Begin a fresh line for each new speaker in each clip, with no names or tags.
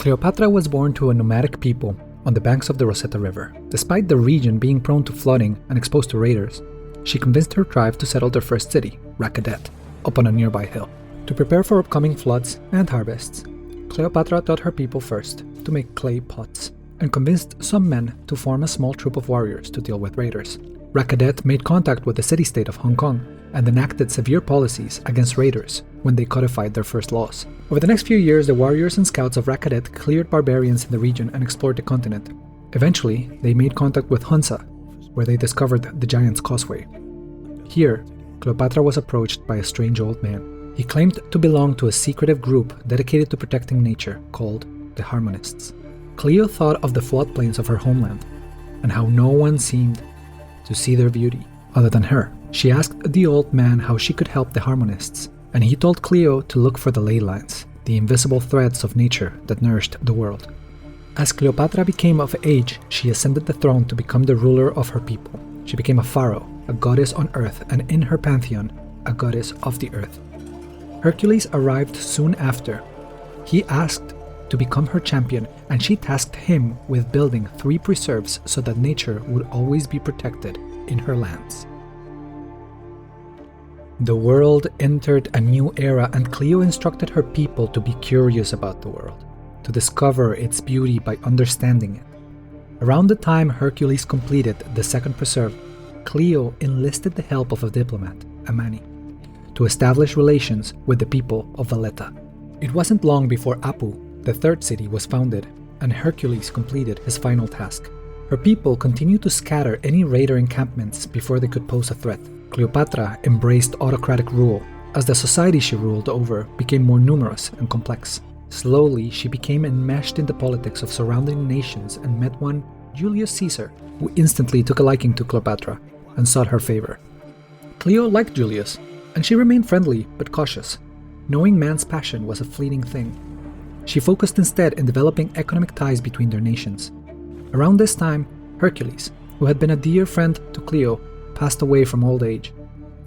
Cleopatra was born to a nomadic people on the banks of the Rosetta River. Despite the region being prone to flooding and exposed to raiders, she convinced her tribe to settle their first city, Rakadet, up on a nearby hill. To prepare for upcoming floods and harvests, Cleopatra taught her people first to make clay pots and convinced some men to form a small troop of warriors to deal with raiders. Rakadet made contact with the city-state of Hong Kong and enacted severe policies against raiders when they codified their first laws. Over the next few years, the warriors and scouts of Rakadet cleared barbarians in the region and explored the continent. Eventually, they made contact with Hunza, where they discovered the Giant's Causeway. Here, Cleopatra was approached by a strange old man. He claimed to belong to a secretive group dedicated to protecting nature called the Harmonists. Cleo thought of the floodplains of her homeland and how no one seemed to see their beauty other than her. She asked the old man how she could help the Harmonists, and he told Cleo to look for the ley lines, the invisible threads of nature that nourished the world. As Cleopatra became of age, she ascended the throne to become the ruler of her people. She became a pharaoh, a goddess on earth, and in her pantheon, a goddess of the earth. Hercules arrived soon after. He asked to become her champion, and she tasked him with building 3 preserves so that nature would always be protected in her lands. The world entered a new era, and Cleo instructed her people to be curious about the world, to discover its beauty by understanding it. Around the time Hercules completed the second preserve, Cleo enlisted the help of a diplomat, Amani, to establish relations with the people of Valletta. It wasn't long before Apu, the third city, was founded, and Hercules completed his final task. Her people continued to scatter any raider encampments before they could pose a threat. Cleopatra embraced autocratic rule, as the society she ruled over became more numerous and complex. Slowly, she became enmeshed in the politics of surrounding nations and met one, Julius Caesar, who instantly took a liking to Cleopatra and sought her favor. Cleo liked Julius, and she remained friendly but cautious, knowing man's passion was a fleeting thing. She focused instead in developing economic ties between their nations. Around this time, Hercules, who had been a dear friend to Cleo, passed away from old age,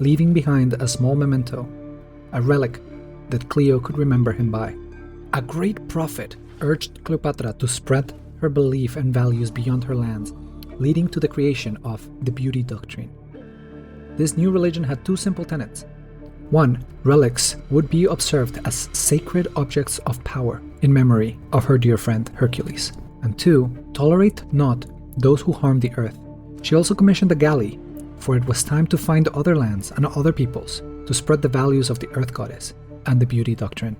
leaving behind a small memento, a relic that Cleo could remember him by. A great prophet urged Cleopatra to spread her belief and values beyond her lands, leading to the creation of the beauty doctrine. This new religion had 2 simple tenets. 1. Relics would be observed as sacred objects of power in memory of her dear friend Hercules. And 2. Tolerate not those who harm the earth. She also commissioned a galley, for it was time to find other lands and other peoples to spread the values of the earth goddess and the beauty doctrine.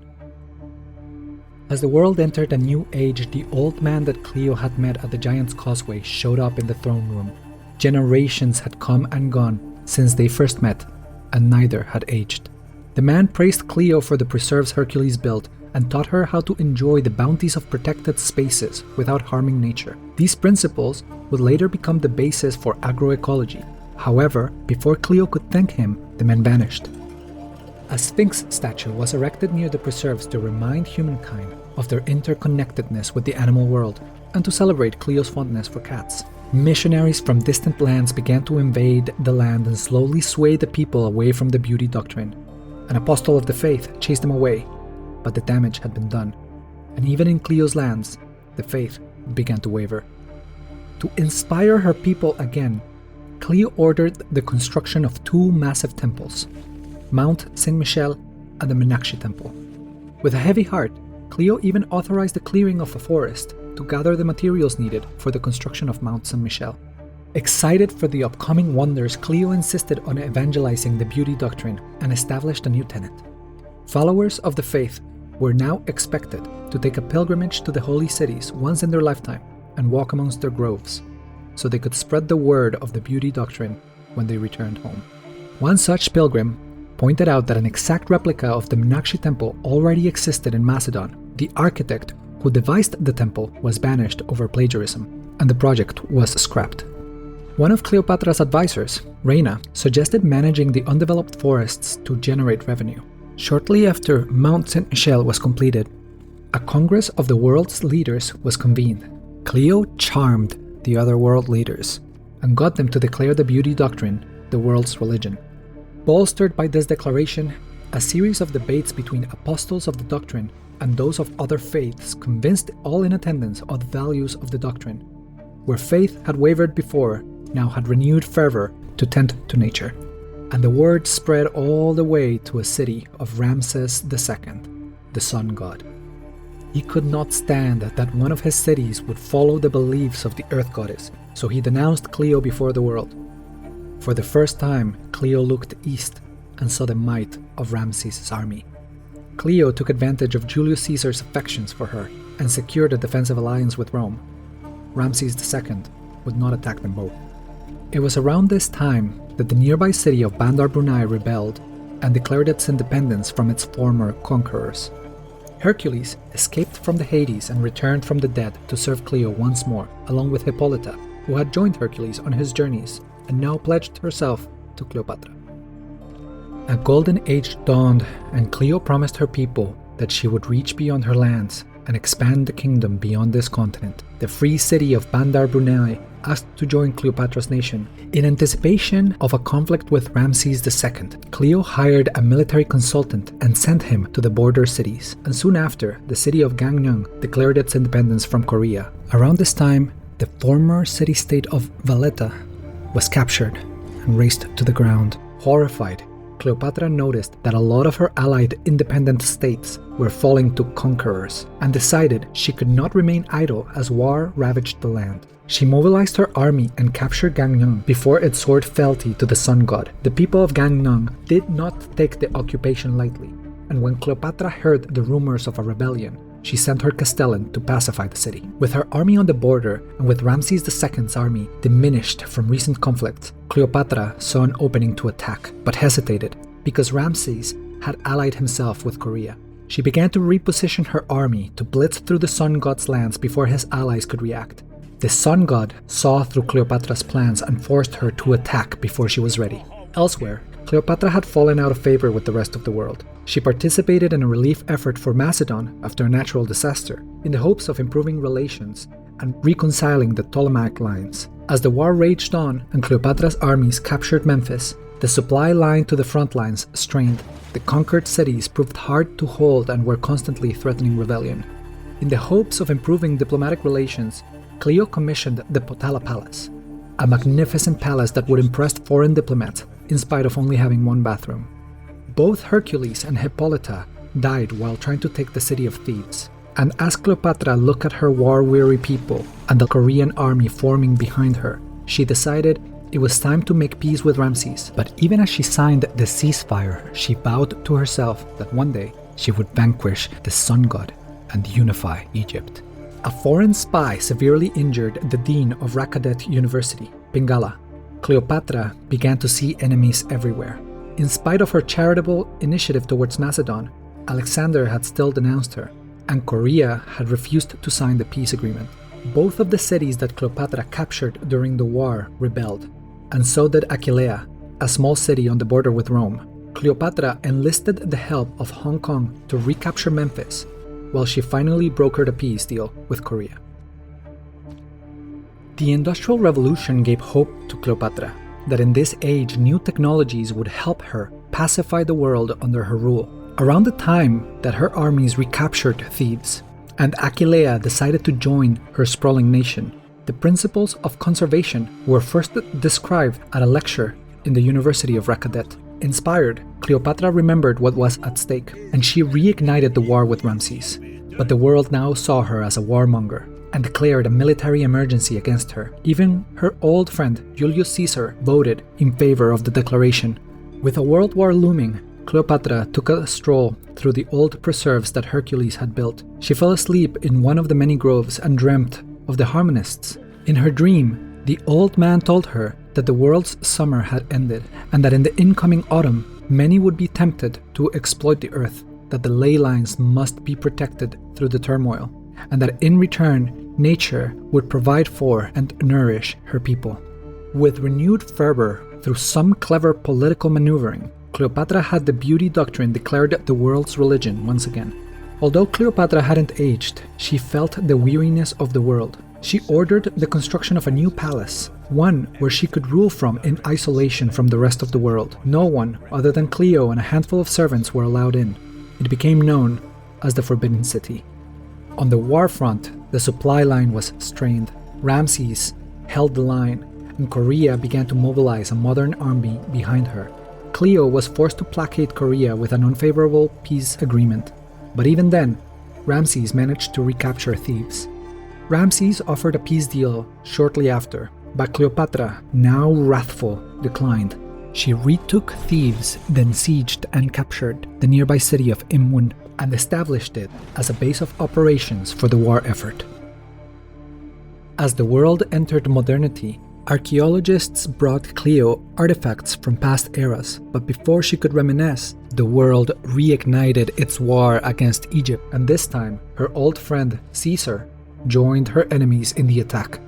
As the world entered a new age, the old man that Cleo had met at the Giant's Causeway showed up in the throne room. Generations had come and gone since they first met, and neither had aged. The man praised Cleo for the preserves Hercules built and taught her how to enjoy the bounties of protected spaces without harming nature. These principles would later become the basis for agroecology. However, before Cleo could thank him, the man vanished. A Sphinx statue was erected near the preserves to remind humankind of their interconnectedness with the animal world and to celebrate Cleo's fondness for cats. Missionaries from distant lands began to invade the land and slowly sway the people away from the beauty doctrine. An apostle of the faith chased them away, but the damage had been done, and even in Cleo's lands, the faith began to waver. To inspire her people again, Cleo ordered the construction of 2 massive temples, Mount Saint-Michel and the Meenakshi Temple. With a heavy heart, Cleo even authorized the clearing of a forest to gather the materials needed for the construction of Mount Saint-Michel. Excited for the upcoming wonders, Cleo insisted on evangelizing the beauty doctrine and established a new tenet. Followers of the faith were now expected to take a pilgrimage to the holy cities once in their lifetime and walk amongst their groves, so they could spread the word of the beauty doctrine when they returned home. One such pilgrim pointed out that an exact replica of the Meenakshi temple already existed in Macedon. The architect who devised the temple was banished over plagiarism, and the project was scrapped. One of Cleopatra's advisors, Reina, suggested managing the undeveloped forests to generate revenue. Shortly after Mount Saint-Michel was completed, a congress of the world's leaders was convened. Cleo charmed the other world leaders and got them to declare the beauty doctrine the world's religion. Bolstered by this declaration, a series of debates between apostles of the doctrine and those of other faiths convinced all in attendance of the values of the doctrine. Where faith had wavered before, now had renewed fervor to tend to nature. And the word spread all the way to a city of Ramses II, the sun god. He could not stand that one of his cities would follow the beliefs of the earth goddess, so he denounced Cleo before the world. For the first time, Cleo looked east and saw the might of Ramses' army. Cleo took advantage of Julius Caesar's affections for her and secured a defensive alliance with Rome. Ramses II would not attack them both. It was around this time that the nearby city of Bandar Brunei rebelled and declared its independence from its former conquerors. Hercules escaped from the Hades and returned from the dead to serve Cleo once more, along with Hippolyta, who had joined Hercules on his journeys and now pledged herself to Cleopatra. A golden age dawned, and Cleo promised her people that she would reach beyond her lands and expand the kingdom beyond this continent. The free city of Bandar Brunei asked to join Cleopatra's nation. In anticipation of a conflict with Ramses II, Cleo hired a military consultant and sent him to the border cities, and soon after, the city of Gangneung declared its independence from Korea. Around this time, the former city-state of Valletta was captured and razed to the ground. Horrified, Cleopatra noticed that a lot of her allied independent states were falling to conquerors and decided she could not remain idle as war ravaged the land. She mobilized her army and captured Gangneung before its sword fealty to the sun god. The people of Gangneung did not take the occupation lightly, and when Cleopatra heard the rumors of a rebellion, she sent her castellan to pacify the city. With her army on the border and with Ramses II's army diminished from recent conflicts, Cleopatra saw an opening to attack, but hesitated because Ramses had allied himself with Korea. She began to reposition her army to blitz through the sun god's lands before his allies could react. The sun god saw through Cleopatra's plans and forced her to attack before she was ready. Elsewhere, Cleopatra had fallen out of favor with the rest of the world. She participated in a relief effort for Macedon after a natural disaster, in the hopes of improving relations and reconciling the Ptolemaic lines. As the war raged on and Cleopatra's armies captured Memphis, the supply line to the front lines strained. The conquered cities proved hard to hold and were constantly threatening rebellion. In the hopes of improving diplomatic relations, Cleo commissioned the Potala Palace, a magnificent palace that would impress foreign diplomats in spite of only having one bathroom. Both Hercules and Hippolyta died while trying to take the city of Thebes. And as Cleopatra looked at her war-weary people and the Korean army forming behind her, she decided it was time to make peace with Ramses. But even as she signed the ceasefire, she vowed to herself that one day she would vanquish the sun god and unify Egypt. A foreign spy severely injured the dean of Rakadet University, Pingala. Cleopatra began to see enemies everywhere. In spite of her charitable initiative towards Macedon, Alexander had still denounced her, and Korea had refused to sign the peace agreement. Both of the cities that Cleopatra captured during the war rebelled, and so did Aquileia, a small city on the border with Rome. Cleopatra enlisted the help of Hong Kong to recapture Memphis, while she finally brokered a peace deal with Korea. The Industrial Revolution gave hope to Cleopatra that in this age new technologies would help her pacify the world under her rule. Around the time that her armies recaptured Thebes and Aquileia decided to join her sprawling nation, the principles of conservation were first described at a lecture in the University of Rakadet. Inspired, Cleopatra remembered what was at stake, and she reignited the war with Ramses. But the world now saw her as a warmonger and declared a military emergency against her. Even her old friend Julius Caesar voted in favor of the declaration. With a world war looming, Cleopatra took a stroll through the old preserves that Hercules had built. She fell asleep in one of the many groves and dreamt of the harmonists. In her dream, the old man told her that the world's summer had ended and that in the incoming autumn, many would be tempted to exploit the earth, that the ley lines must be protected through the turmoil, and that in return, nature would provide for and nourish her people. With renewed fervor, through some clever political maneuvering, Cleopatra had the beauty doctrine declared the world's religion once again. Although Cleopatra hadn't aged, she felt the weariness of the world. She ordered the construction of a new palace, one where she could rule from in isolation from the rest of the world. No one other than Cleo and a handful of servants were allowed in. It became known as the Forbidden City. On the war front, the supply line was strained. Ramses held the line, and Korea began to mobilize a modern army behind her. Cleo was forced to placate Korea with an unfavorable peace agreement. But even then, Ramses managed to recapture Thebes. Ramses offered a peace deal shortly after, but Cleopatra, now wrathful, declined. She retook Thebes, then sieged and captured the nearby city of Immun and established it as a base of operations for the war effort. As the world entered modernity, archaeologists brought Cleo artifacts from past eras, but before she could reminisce, the world reignited its war against Egypt, and this time her old friend Caesar joined her enemies in the attack.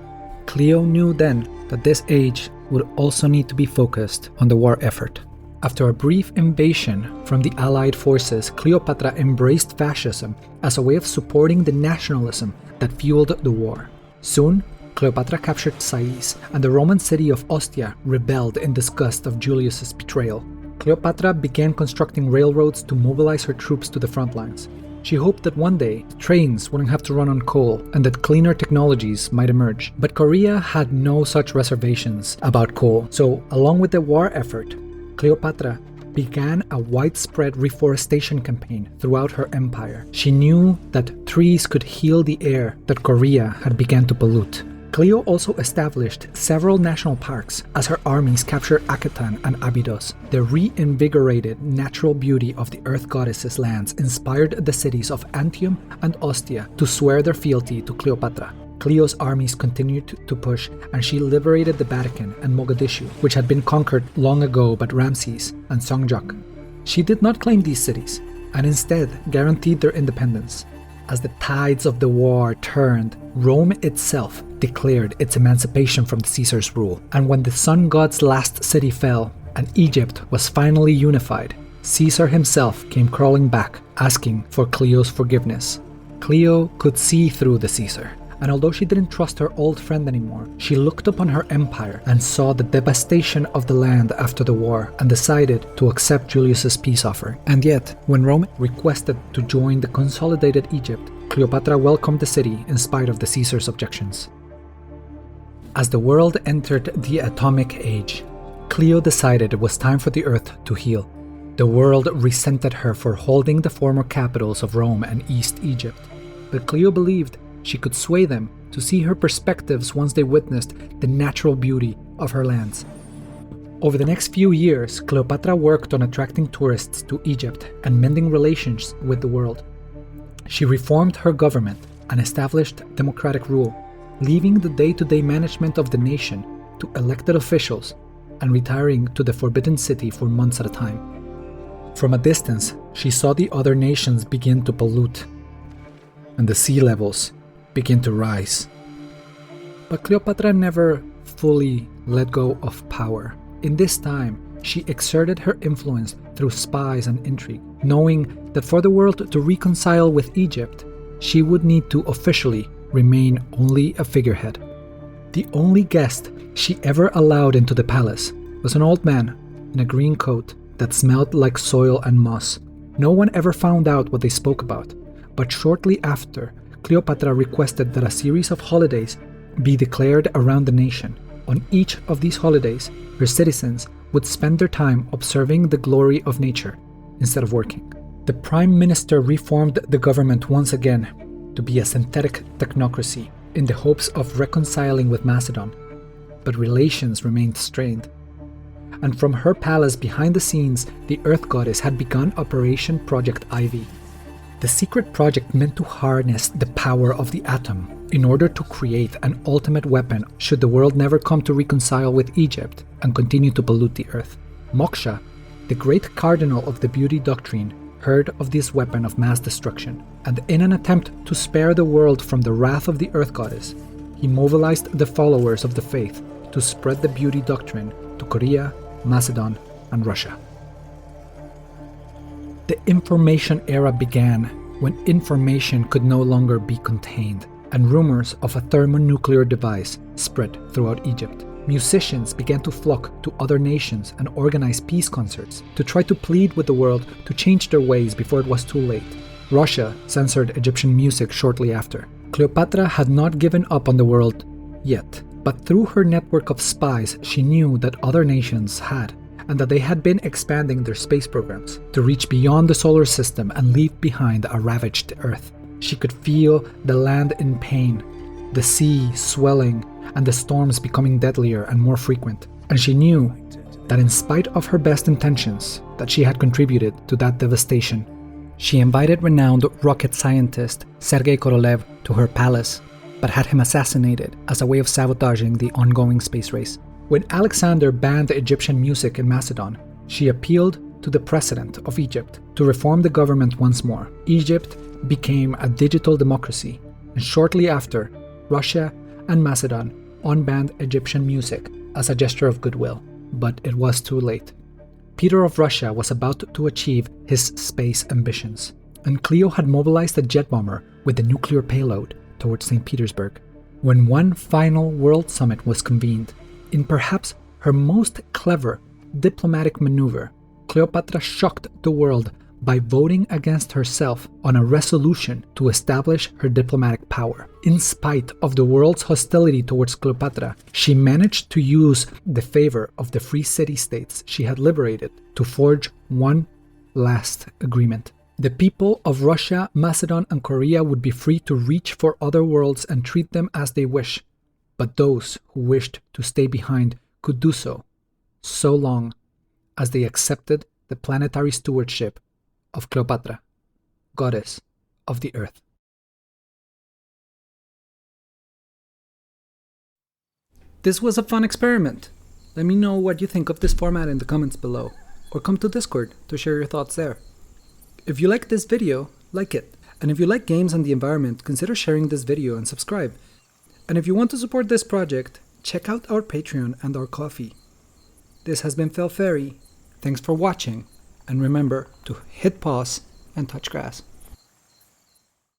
Cleo knew then that this age would also need to be focused on the war effort. After a brief invasion from the Allied forces, Cleopatra embraced fascism as a way of supporting the nationalism that fueled the war. Soon, Cleopatra captured Sais, and the Roman city of Ostia rebelled in disgust of Julius's betrayal. Cleopatra began constructing railroads to mobilize her troops to the front lines. She hoped that one day, trains wouldn't have to run on coal and that cleaner technologies might emerge. But Korea had no such reservations about coal, so along with the war effort, Cleopatra began a widespread reforestation campaign throughout her empire. She knew that trees could heal the air that Korea had begun to pollute. Cleo also established several national parks as her armies captured Aketan and Abydos. The reinvigorated natural beauty of the Earth Goddess's lands inspired the cities of Antium and Ostia to swear their fealty to Cleopatra. Cleo's armies continued to push, and she liberated the Vatican and Mogadishu, which had been conquered long ago by Ramses and Songjak. She did not claim these cities, and instead guaranteed their independence. As the tides of the war turned, Rome itself declared its emancipation from Caesar's rule. And when the sun god's last city fell and Egypt was finally unified, Caesar himself came crawling back, asking for Cleo's forgiveness. Cleo could see through the Caesar, and although she didn't trust her old friend anymore, she looked upon her empire and saw the devastation of the land after the war and decided to accept Julius's peace offer. And yet, when Rome requested to join the consolidated Egypt, Cleopatra welcomed the city in spite of the Caesar's objections. As the world entered the atomic age, Cleo decided it was time for the Earth to heal. The world resented her for holding the former capitals of Rome and East Egypt, but Cleo believed she could sway them to see her perspectives once they witnessed the natural beauty of her lands. Over the next few years, Cleopatra worked on attracting tourists to Egypt and mending relations with the world. She reformed her government and established democratic rule, leaving the day-to-day management of the nation to elected officials and retiring to the Forbidden City for months at a time. From a distance, she saw the other nations begin to pollute, and the sea levels begin to rise. But Cleopatra never fully let go of power. In this time, she exerted her influence through spies and intrigue, knowing that for the world to reconcile with Egypt, she would need to officially remain only a figurehead. The only guest she ever allowed into the palace was an old man in a green coat that smelled like soil and moss. No one ever found out what they spoke about, but shortly after, Cleopatra requested that a series of holidays be declared around the nation. On each of these holidays, her citizens would spend their time observing the glory of nature instead of working. The prime minister reformed the government once again to be a synthetic technocracy in the hopes of reconciling with Macedon, but relations remained strained. And from her palace behind the scenes, the Earth Goddess had begun Operation Project Ivy. The secret project meant to harness the power of the atom in order to create an ultimate weapon should the world never come to reconcile with Egypt and continue to pollute the earth. Moksha, the great cardinal of the beauty doctrine, heard of this weapon of mass destruction, and in an attempt to spare the world from the wrath of the Earth Goddess, he mobilized the followers of the faith to spread the beauty doctrine to Korea, Macedon, and Russia. The information era began when information could no longer be contained, and rumors of a thermonuclear device spread throughout Egypt. Musicians began to flock to other nations and organize peace concerts to try to plead with the world to change their ways before it was too late. Russia censored Egyptian music shortly after. Cleopatra had not given up on the world yet, but through her network of spies, she knew that other nations had, and that they had been expanding their space programs to reach beyond the solar system and leave behind a ravaged Earth. She could feel the land in pain, the sea swelling, and the storms becoming deadlier and more frequent. And she knew that in spite of her best intentions, that she had contributed to that devastation. She invited renowned rocket scientist Sergei Korolev to her palace, but had him assassinated as a way of sabotaging the ongoing space race. When Alexander banned Egyptian music in Macedon, she appealed to the president of Egypt to reform the government once more. Egypt became a digital democracy, and shortly after, Russia and Macedon unbanned Egyptian music as a gesture of goodwill. But it was too late. Peter of Russia was about to achieve his space ambitions, and Cleo had mobilized a jet bomber with a nuclear payload towards St. Petersburg. When one final world summit was convened, in perhaps her most clever diplomatic maneuver, Cleopatra shocked the world by voting against herself on a resolution to establish her diplomatic power. In spite of the world's hostility towards Cleopatra, she managed to use the favor of the free city-states she had liberated to forge one last agreement. The people of Russia, Macedon, and Korea would be free to reach for other worlds and treat them as they wish, but those who wished to stay behind could do so, so long as they accepted the planetary stewardship of Cleopatra, goddess of the earth. This was a fun experiment. Let me know what you think of this format in the comments below, or come to Discord to share your thoughts there. If you like this video, like it. And if you like games and the environment, consider sharing this video and subscribe. And if you want to support this project, check out our Patreon and our Ko-fi. This has been Phil Ferry. Thanks for watching, and remember to hit pause and touch grass.